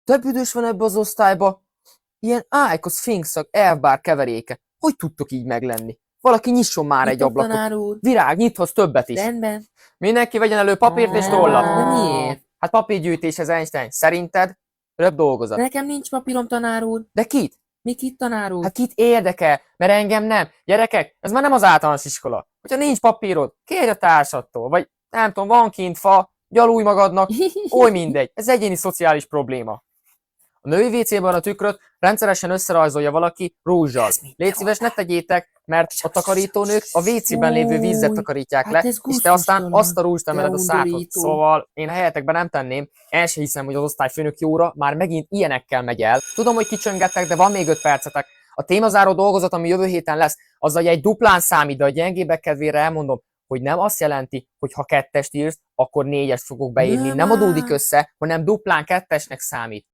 Több üdös van ebbe az osztályba. Ilyen ájkos szfinxak, elvbár keveréke. Hogy tudtok így meglenni? Valaki nyisson már egy Nyitok, ablakot. tanár úr. Virág, nyithoz többet is. Rendben. Mindenki vegyen elő papírt és tollat. De miért? Hát papírgyűjtéshez, Einstein. Szerinted? Több dolgozat. Nekem nincs papírom, tanár úr. De kit? Mikit, tanár úr? Hát kit érdekel? Mert engem nem. Gyerekek, ez már nem az általános iskola. Hogyha nincs papírod, kérj a társadtól. Vagy nem tudom, van kint fa, gyalulj magadnak. Oly mindegy. Ez egyéni szociális probléma. A női WC-ben a tükröt rendszeresen összerajzolja valaki rózsal. Légy szíves, ne tegyétek, mert a takarítónők a WC-ben lévő vízzel takarítják le, Hát ez és te aztán gusztustalan. azt a rúzst emeled a De szádhoz. undorító. Szóval én a helyetekben nem tenném, el se hiszem, hogy az osztályfőnök jóra már megint ilyenekkel megy el. Tudom, hogy kicsöngettek, de van még 5 percetek. A témazáró dolgozat, ami jövő héten lesz, azzal egy duplán számít, de a gyengébbek kedvére elmondom, hogy nem azt jelenti, hogy ha 2-est írsz, akkor 4-est fogok beírni. Nem adódik össze, hanem duplán 2-esnek számít.